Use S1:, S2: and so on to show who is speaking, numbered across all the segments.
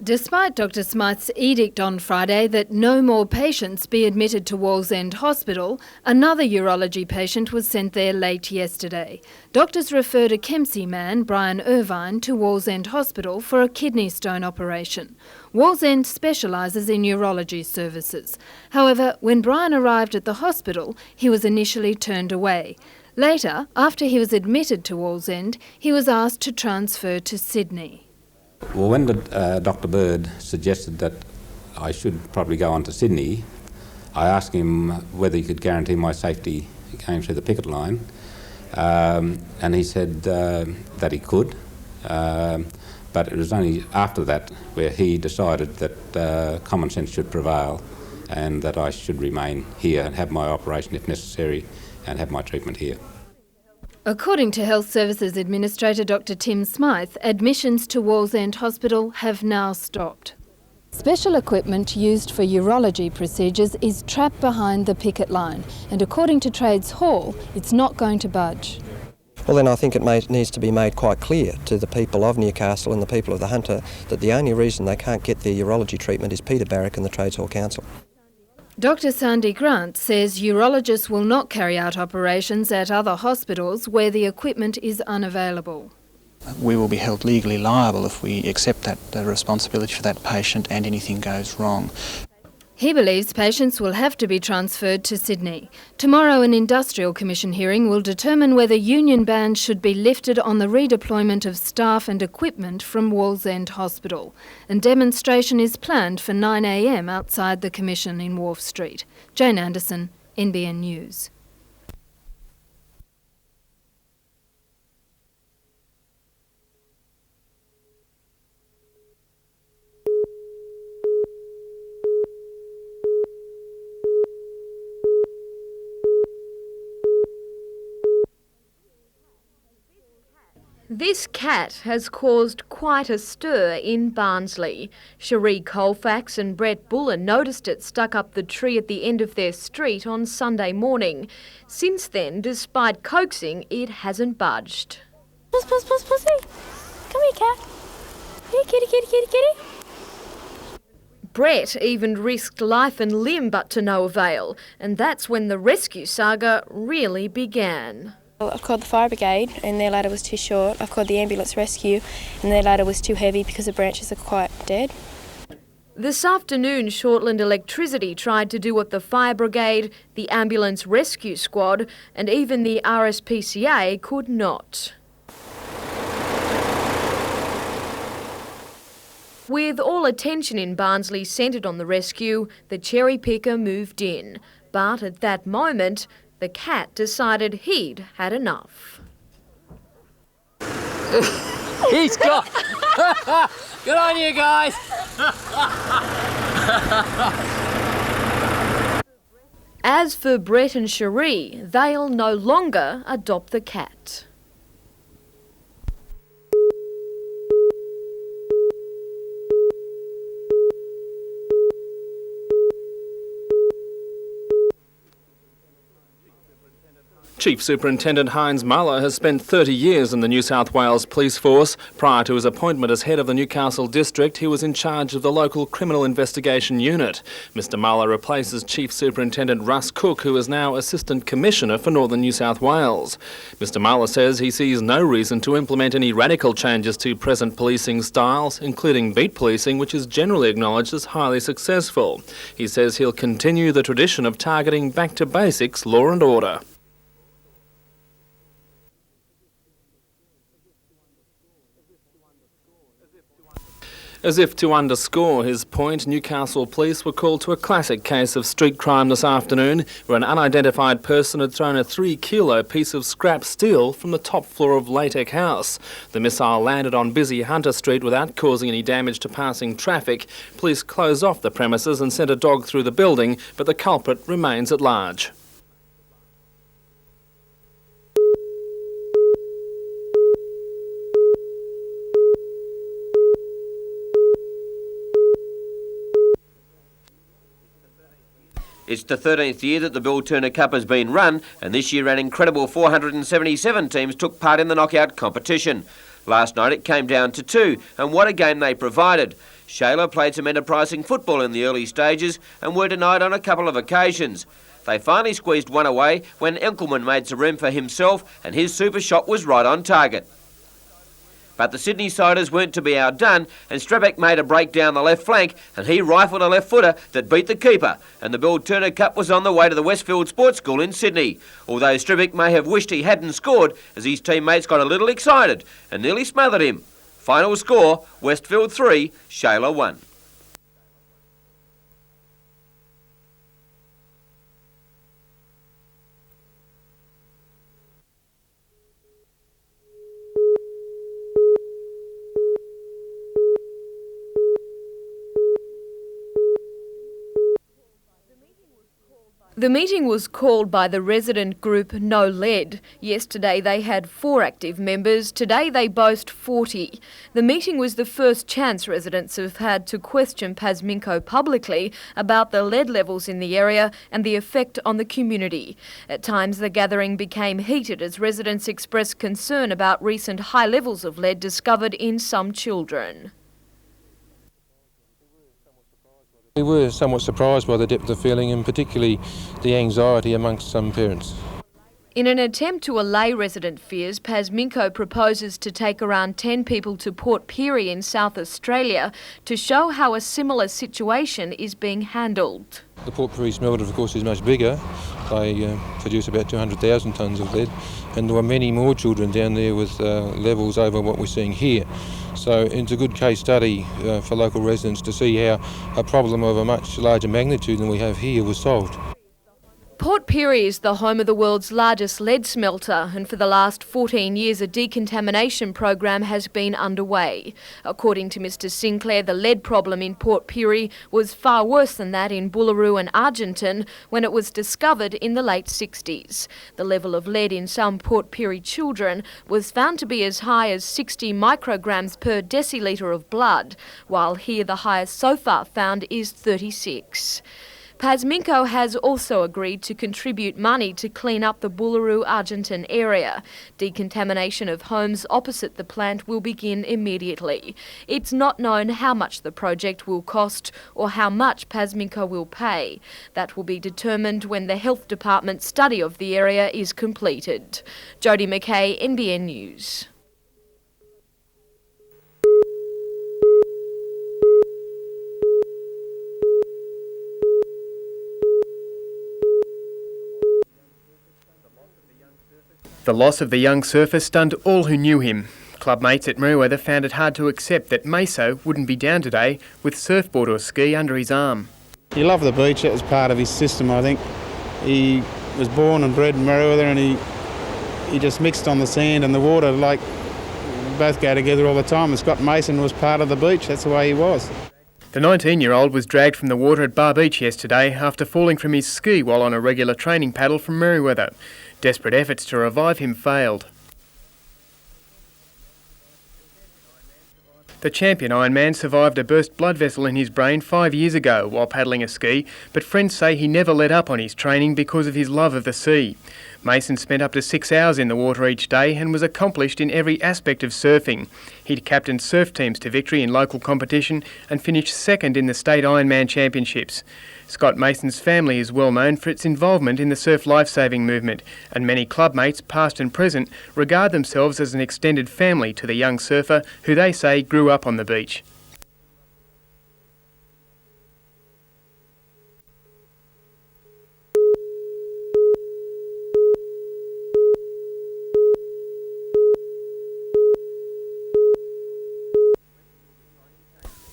S1: Despite Dr Smyth's edict on Friday that no more patients be admitted to Wallsend Hospital, another urology patient was sent there late yesterday. Doctors referred a Kempsey man, Brian Irvine, to Wallsend Hospital for a kidney stone operation. Wallsend specialises in urology services. However, when Brian arrived at the hospital, he was initially turned away. Later, after he was admitted to Wallsend, he was asked to transfer to Sydney.
S2: Well, when Dr Bird suggested that I should probably go on to Sydney, I asked him whether he could guarantee my safety going through the picket line, and he said that he could, but it was only after that where he decided that common sense should prevail and that I should remain here and have my operation if necessary and have my treatment here.
S1: According to Health Services Administrator Dr Tim Smyth, admissions to Wallsend Hospital have now stopped. Special equipment used for urology procedures is trapped behind the picket line, and according to Trades Hall, it's not going to budge.
S3: Well, then I think it needs to be made quite clear to the people of Newcastle and the people of the Hunter that the only reason they can't get their urology treatment is Peter Barrack and the Trades Hall Council.
S1: Dr Sandy Grant says urologists will not carry out operations at other hospitals where the equipment is unavailable.
S4: We will be held legally liable if we accept that responsibility for that patient and anything goes wrong.
S1: He believes patients will have to be transferred to Sydney. Tomorrow an Industrial Commission hearing will determine whether union bans should be lifted on the redeployment of staff and equipment from Wallsend Hospital. And demonstration is planned for 9 a.m. outside the Commission in Wharf Street. Jane Anderson, NBN News.
S5: This cat has caused quite a stir in Barnsley. Cherie Colfax and Brett Bullen noticed it stuck up the tree at the end of their street on Sunday morning. Since then, despite coaxing, it hasn't budged.
S6: Puss, puss, puss, pussy. Come here, cat. Here, kitty, kitty, kitty, kitty.
S5: Brett even risked life and limb, but to no avail. And that's when the rescue saga really began.
S6: I've called the fire brigade and their ladder was too short. I've called the ambulance rescue and their ladder was too heavy because the branches are quite dead.
S5: This afternoon, Shortland Electricity tried to do what the fire brigade, the ambulance rescue squad and even the RSPCA could not. With all attention in Barnsley centred on the rescue, the cherry picker moved in. But at that moment, the cat decided he'd had enough.
S7: He's got... Good on you guys!
S5: As for Brett and Cherie, they'll no longer adopt the cat.
S8: Chief Superintendent Heinz Muller has spent 30 years in the New South Wales Police Force. Prior to his appointment as head of the Newcastle District, he was in charge of the local Criminal Investigation Unit. Mr Muller replaces Chief Superintendent Russ Cook, who is now Assistant Commissioner for Northern New South Wales. Mr Muller says he sees no reason to implement any radical changes to present policing styles, including beat policing, which is generally acknowledged as highly successful. He says he'll continue the tradition of targeting back to basics law and order. As if to underscore his point, Newcastle police were called to a classic case of street crime this afternoon, where an unidentified person had thrown a 3-kilo piece of scrap steel from the top floor of Latek House. The missile landed on busy Hunter Street without causing any damage to passing traffic. Police closed off the premises and sent a dog through the building, but the culprit remains at large.
S9: It's the 13th year that the Bill Turner Cup has been run, and this year an incredible 477 teams took part in the knockout competition. Last night it came down to 2, and what a game they provided. Shayla played some enterprising football in the early stages and were denied on a couple of occasions. They finally squeezed one away when Enkelman made some room for himself and his super shot was right on target. But the Sydney siders weren't to be outdone, and Strait made a break down the left flank and he rifled a left footer that beat the keeper, and the Bill Turner Cup was on the way to the Westfield Sports School in Sydney, although Strait may have wished he hadn't scored as his teammates got a little excited and nearly smothered him. Final score, Westfield 3, Shayla 1.
S5: The meeting was called by the resident group No Lead. Yesterday they had 4 active members, today they boast 40. The meeting was the first chance residents have had to question Pasminco publicly about the lead levels in the area and the effect on the community. At times the gathering became heated as residents expressed concern about recent high levels of lead discovered in some children.
S10: We were somewhat surprised by the depth of feeling and particularly the anxiety amongst some parents.
S5: In an attempt to allay resident fears, Pasminco proposes to take around 10 people to Port Pirie in South Australia to show how a similar situation is being handled.
S10: The Port Pirie smelter, of course, is much bigger. They produce about 200,000 tonnes of lead, and there were many more children down there with levels over what we're seeing here. So it's a good case study for local residents to see how a problem of a much larger magnitude than we have here was solved.
S5: Port Pirie is the home of the world's largest lead smelter, and for the last 14 years a decontamination program has been underway. According to Mr Sinclair, the lead problem in Port Pirie was far worse than that in Bullaroo and Argenton when it was discovered in the late 60s. The level of lead in some Port Pirie children was found to be as high as 60 micrograms per decilitre of blood, while here the highest so far found is 36. Pasminco has also agreed to contribute money to clean up the Bullaroo-Argenton area. Decontamination of homes opposite the plant will begin immediately. It's not known how much the project will cost or how much Pasminco will pay. That will be determined when the Health Department's study of the area is completed. Jodie McKay, NBN News.
S11: The loss of the young surfer stunned all who knew him. Clubmates at Meriwether found it hard to accept that Meso wouldn't be down today with surfboard or ski under his arm.
S12: He loved the beach, it was part of his system, I think. He was born and bred in Meriwether and he just mixed on the sand and the water, like both go together all the time. And Scott Mason was part of the beach, that's the way he was.
S11: The 19-year-old was dragged from the water at Bar Beach yesterday after falling from his ski while on a regular training paddle from Meriwether. Desperate efforts to revive him failed. The champion Ironman survived a burst blood vessel in his brain 5 years ago while paddling a ski, but friends say he never let up on his training because of his love of the sea. Mason spent up to 6 hours in the water each day and was accomplished in every aspect of surfing. He'd captained surf teams to victory in local competition and finished second in the state Ironman championships. Scott Mason's family is well known for its involvement in the surf lifesaving movement, and many clubmates, past and present, regard themselves as an extended family to the young surfer who they say grew up on the beach.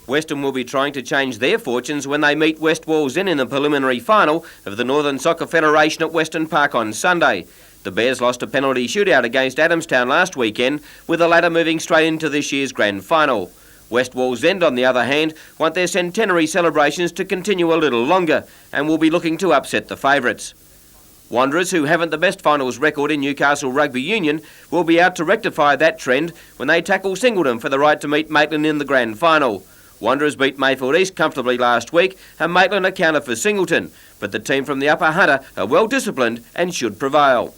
S9: Western will be trying to change their fortunes when they meet West Wallsend in the preliminary final of the Northern Soccer Federation at Western Park on Sunday. The Bears lost a penalty shootout against Adamstown last weekend, with the latter moving straight into this year's grand final. West Wallsend, on the other hand, want their centenary celebrations to continue a little longer and will be looking to upset the favourites. Wanderers, who haven't the best finals record in Newcastle Rugby Union, will be out to rectify that trend when they tackle Singleton for the right to meet Maitland in the grand final. Wanderers beat Mayfield East comfortably last week and Maitland accounted for Singleton, but the team from the Upper Hunter are well disciplined and should prevail.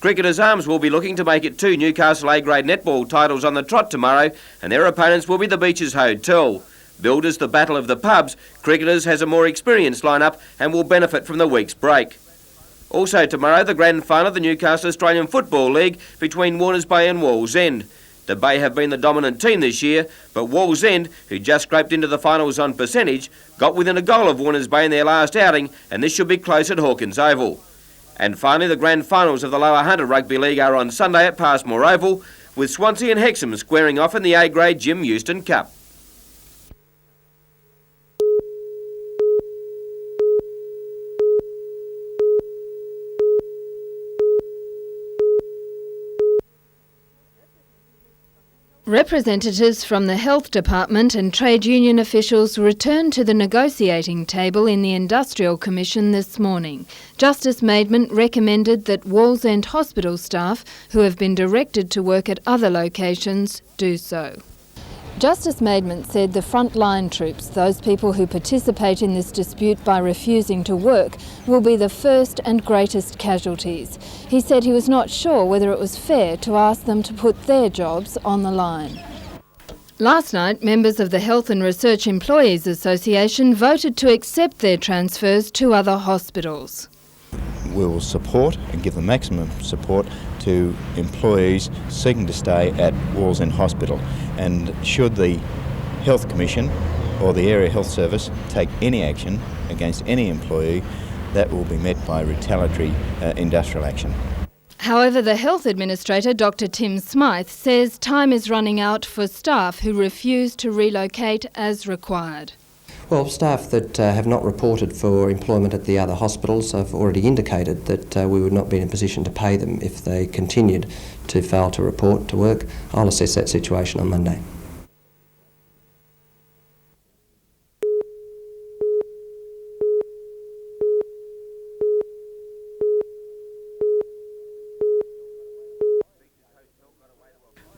S9: Cricketers' Arms will be looking to make it 2 Newcastle A-grade netball titles on the trot tomorrow, and their opponents will be the Beaches Hotel. Billed as the Battle of the Pubs, Cricketers has a more experienced lineup and will benefit from the week's break. Also tomorrow, the grand final of the Newcastle Australian Football League between Warners Bay and Wallsend. The Bay have been the dominant team this year, but Wallsend, who just scraped into the finals on percentage, got within a goal of Warners Bay in their last outing, and this should be close at Hawkins Oval. And finally, the grand finals of the Lower Hunter Rugby League are on Sunday at Passmore Oval, with Swansea and Hexham squaring off in the A-grade Jim Houston Cup.
S1: Representatives from the Health Department and trade union officials returned to the negotiating table in the Industrial Commission this morning. Justice Maidment recommended that Wallsend Hospital staff, who have been directed to work at other locations, do so. Justice Maidment said the frontline troops, those people who participate in this dispute by refusing to work, will be the first and greatest casualties. He said he was not sure whether it was fair to ask them to put their jobs on the line. Last night, members of the Health and Research Employees Association voted to accept their transfers to other hospitals.
S13: We will support and give the maximum support to employees seeking to stay at Wallsend Hospital, and should the Health Commission or the Area Health Service take any action against any employee, that will be met by retaliatory industrial action.
S1: However, the Health Administrator, Dr Tim Smythe, says time is running out for staff who refuse to relocate as required.
S3: Well, staff that have not reported for employment at the other hospitals have already indicated that we would not be in a position to pay them if they continued to fail to report to work. I'll assess that situation on Monday.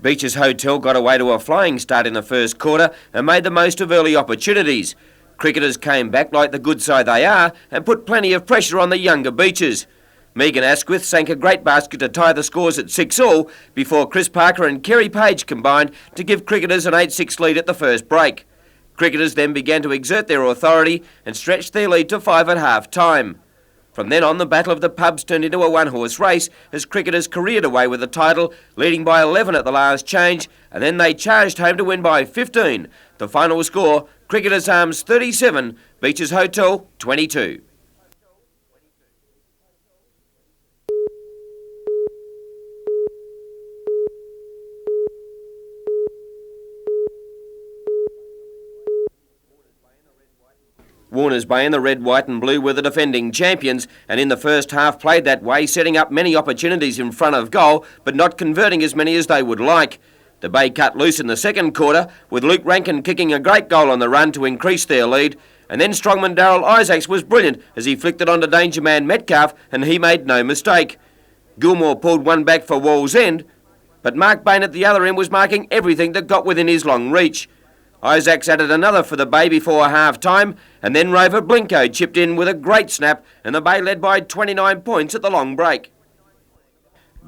S9: Beaches Hotel got away to a flying start in the first quarter and made the most of early opportunities. Cricketers came back like the good side they are and put plenty of pressure on the younger Beaches. Megan Asquith sank a great basket to tie the scores at 6-all before Chris Parker and Kerry Page combined to give Cricketers an 8-6 lead at the first break. Cricketers then began to exert their authority and stretched their lead to 5 at half-time. From then on, the Battle of the Pubs turned into a one-horse race as Cricketers careered away with the title, leading by 11 at the last change, and then they charged home to win by 15. The final score, Cricketers' Arms 37, Beaches Hotel 22. Warners Bay and the red, white and blue were the defending champions, and in the first half played that way, setting up many opportunities in front of goal, but not converting as many as they would like. The Bay cut loose in the second quarter, with Luke Rankin kicking a great goal on the run to increase their lead, and then strongman Darryl Isaacs was brilliant as he flicked it onto danger man Metcalf, and he made no mistake. Gilmore pulled one back for Wallsend, but Mark Bain at the other end was marking everything that got within his long reach. Isaacs added another for the Bay before half-time, and then Rover Blinko chipped in with a great snap, and the Bay led by 29 points at the long break.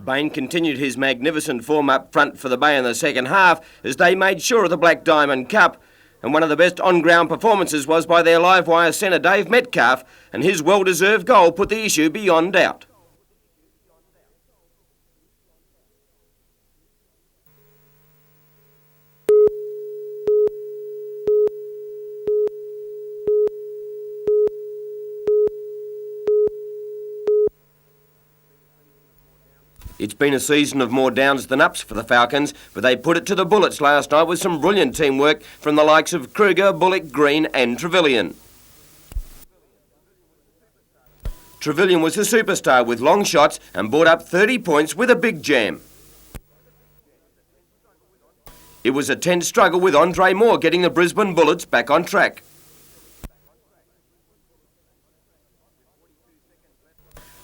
S9: Bain continued his magnificent form up front for the Bay in the second half as they made sure of the Black Diamond Cup, and one of the best on-ground performances was by their live-wire centre Dave Metcalf, and his well-deserved goal put the issue beyond doubt. It's been a season of more downs than ups for the Falcons, but they put it to the Bullets last night with some brilliant teamwork from the likes of Kruger, Bullock, Green and Trevelyan. Trevelyan was a superstar with long shots and brought up 30 points with a big jam. It was a tense struggle with Andre Moore getting the Brisbane Bullets back on track.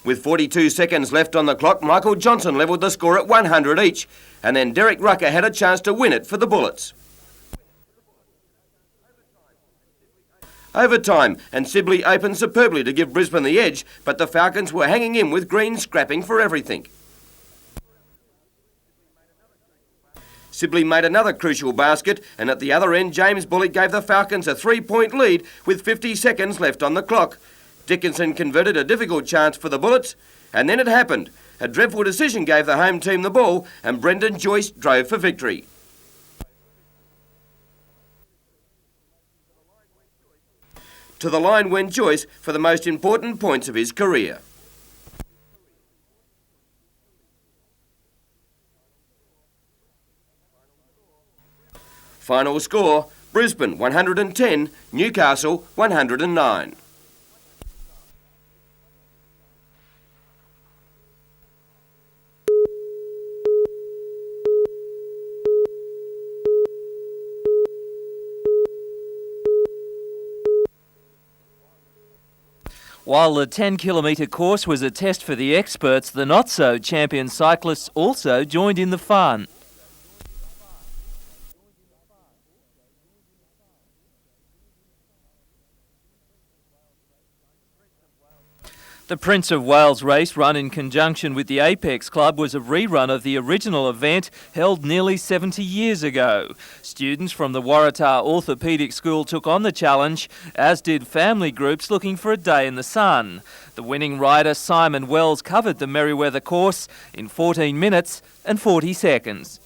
S9: With 42 seconds left on the clock, Michael Johnson levelled the score at 100 each, and then Derek Rucker had a chance to win it for the Bullets. Overtime, and Sibley opened superbly to give Brisbane the edge, but the Falcons were hanging in with Green scrapping for everything. Sibley made another crucial basket, and at the other end, James Bullock gave the Falcons a 3-point lead with 50 seconds left on the clock. Dickinson converted a difficult chance for the Bullets, and then it happened. A dreadful decision gave the home team the ball, and Brendan Joyce drove for victory. To the line went Joyce for the most important points of his career. Final score, Brisbane 110, Newcastle 109.
S14: While the 10-kilometre course was a test for the experts, the not-so-champion cyclists also joined in the fun. The Prince of Wales race, run in conjunction with the Apex Club, was a rerun of the original event held nearly 70 years ago. Students from the Waratah Orthopaedic School took on the challenge, as did family groups looking for a day in the sun. The winning rider, Simon Wells, covered the Merriweather course in 14 minutes and 40 seconds.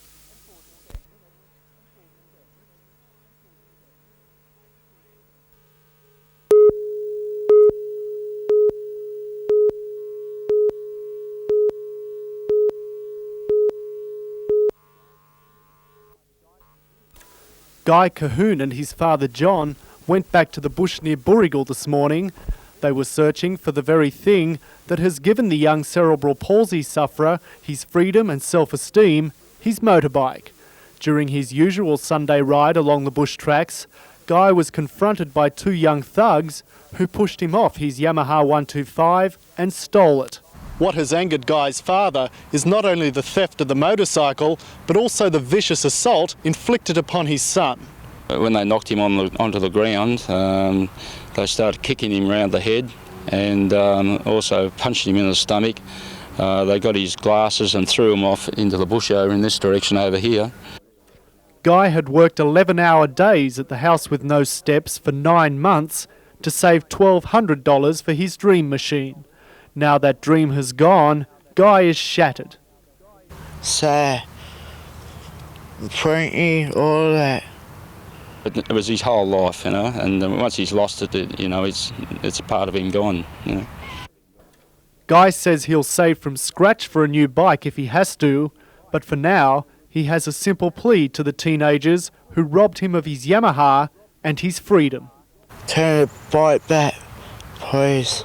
S15: Guy Cahoon and his father John went back to the bush near Boorrigal this morning. They were searching for the very thing that has given the young cerebral palsy sufferer his freedom and self-esteem, his motorbike. During his usual Sunday ride along the bush tracks, Guy was confronted by two young thugs who pushed him off his Yamaha 125 and stole it. What has angered Guy's father is not only the theft of the motorcycle, but also the vicious assault inflicted upon his son.
S16: When they knocked him onto the ground, they started kicking him around the head and also punched him in the stomach. They got his glasses and threw him off into the bush over in this direction over here.
S15: Guy had worked 11-hour days at the house with no steps for 9 months to save $1,200 for his dream machine. Now that dream has gone, Guy is shattered.
S17: Sad. The printing, all that.
S16: It was his whole life, you know, and once he's lost it, you know, it's part of him gone, you know.
S15: Guy says he'll save from scratch for a new bike if he has to, but for now, he has a simple plea to the teenagers who robbed him of his Yamaha and his freedom.
S17: Turn the bike back, please.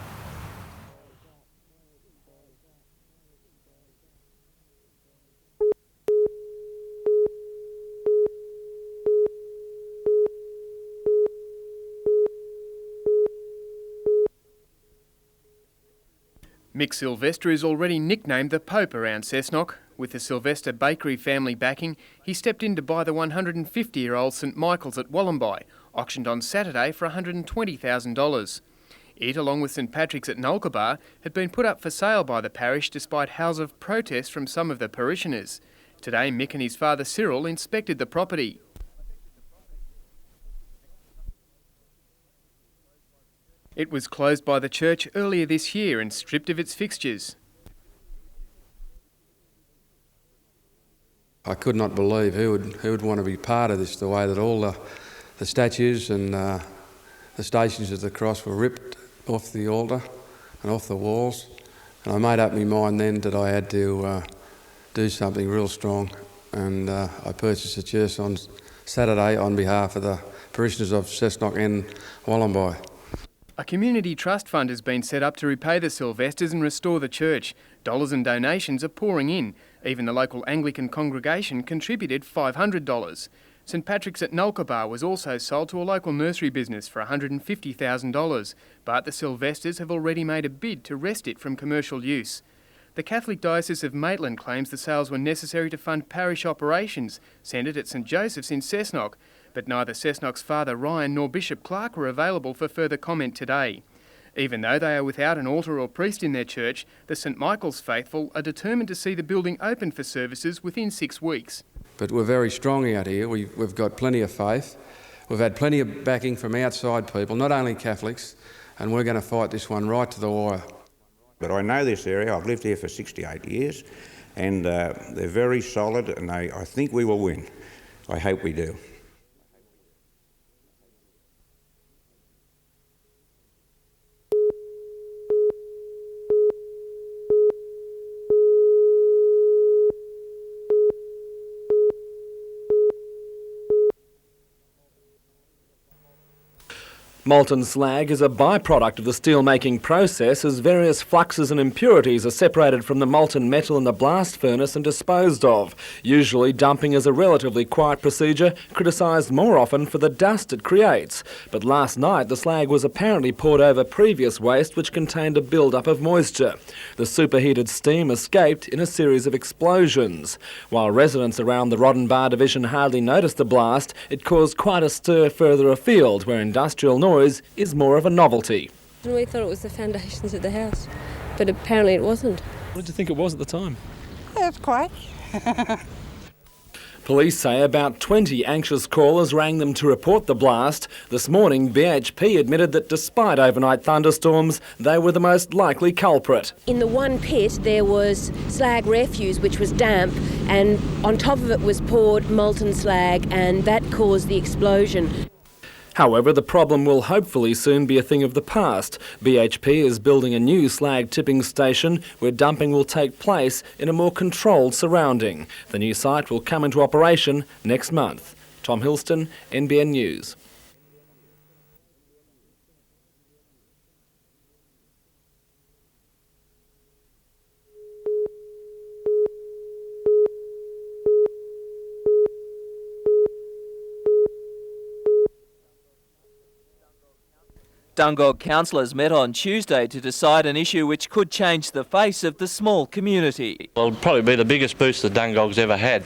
S11: Mick Sylvester is already nicknamed the Pope around Cessnock. With the Sylvester Bakery family backing, he stepped in to buy the 150-year-old St Michael's at Wollombi, auctioned on Saturday for $120,000. It, along with St Patrick's at Nulkabar, had been put up for sale by the parish despite howls of protest from some of the parishioners. Today, Mick and his father Cyril inspected the property. It was closed by the church earlier this year and stripped of its fixtures.
S18: I could not believe who would want to be part of this, the way that all the statues and the Stations of the Cross were ripped off the altar and off the walls. And I made up my mind then that I had to do something real strong, and I purchased a church on Saturday on behalf of the parishioners of Cessnock and Wollombi.
S11: A community trust fund has been set up to repay the Sylvesters and restore the church. Dollars and donations are pouring in. Even the local Anglican congregation contributed $500. St Patrick's at Nulkabar was also sold to a local nursery business for $150,000, but the Sylvesters have already made a bid to wrest it from commercial use. The Catholic Diocese of Maitland claims the sales were necessary to fund parish operations centred at St Joseph's in Cessnock, but neither Cessnock's Father Ryan nor Bishop Clark were available for further comment today. Even though they are without an altar or priest in their church, the St Michael's faithful are determined to see the building open for services within 6 weeks.
S18: but we're very strong out here. We've got plenty of faith. We've had plenty of backing from outside people, not only Catholics, and we're going to fight this one right to the wire.
S19: But I know this area. I've lived here for 68 years, and they're very solid, and I think we will win. I hope we do.
S8: Molten slag is a byproduct of the steel-making process, as various fluxes and impurities are separated from the molten metal in the blast furnace and disposed of. Usually dumping is a relatively quiet procedure, criticised more often for the dust it creates. But last night the slag was apparently poured over previous waste which contained a build-up of moisture. The superheated steam escaped in a series of explosions. While residents around the Roddenbar division hardly noticed the blast, it caused quite a stir further afield, where industrial noise is more of a novelty.
S20: We thought it was the foundations of the house, but apparently it wasn't.
S8: What did you think it was at the time?
S20: Yeah, it was quiet.
S8: Police say about 20 anxious callers rang them to report the blast. This morning, BHP admitted that despite overnight thunderstorms, they were the most likely culprit.
S20: In the one pit there was slag refuse which was damp, and on top of it was poured molten slag, and that caused the explosion.
S8: However, the problem will hopefully soon be a thing of the past. BHP is building a new slag tipping station where dumping will take place in a more controlled surrounding. The new site will come into operation next month. Tom Hilston, NBN News.
S14: Dungog councillors met on Tuesday to decide an issue which could change the face of the small community.
S21: Well, it'll probably be the biggest boost the Dungog's ever had.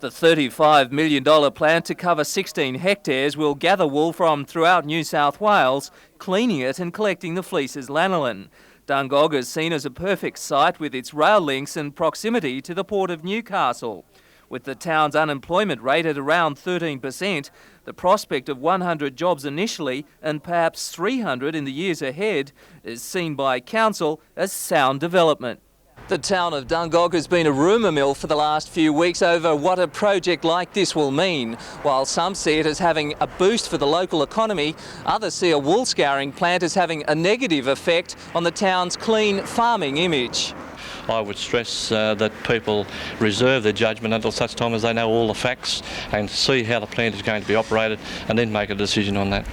S14: The $35 million plan to cover 16 hectares will gather wool from throughout New South Wales, cleaning it and collecting the fleece's lanolin. Dungog is seen as a perfect site with its rail links and proximity to the Port of Newcastle. With the town's unemployment rate at around 13%, the prospect of 100 jobs initially and perhaps 300 in the years ahead is seen by council as sound development. The town of Dungog has been a rumour mill for the last few weeks over what a project like this will mean. While some see it as having a boost for the local economy, others see a wool scouring plant as having a negative effect on the town's clean farming image.
S21: I would stress that people reserve their judgment until such time as they know all the facts and see how the plant is going to be operated and then make a decision on that.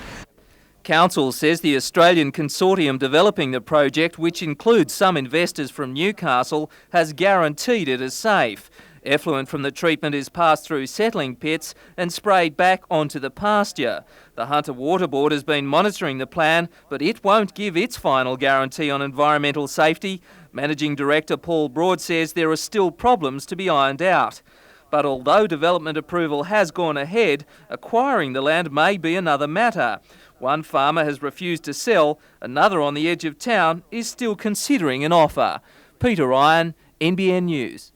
S14: Council says the Australian consortium developing the project, which includes some investors from Newcastle, has guaranteed it is safe. Effluent from the treatment is passed through settling pits and sprayed back onto the pasture. The Hunter Water Board has been monitoring the plan, but it won't give its final guarantee on environmental safety. Managing Director Paul Broad says there are still problems to be ironed out. But although development approval has gone ahead, acquiring the land may be another matter. One farmer has refused to sell, another on the edge of town is still considering an offer. Peter Ryan, NBN News.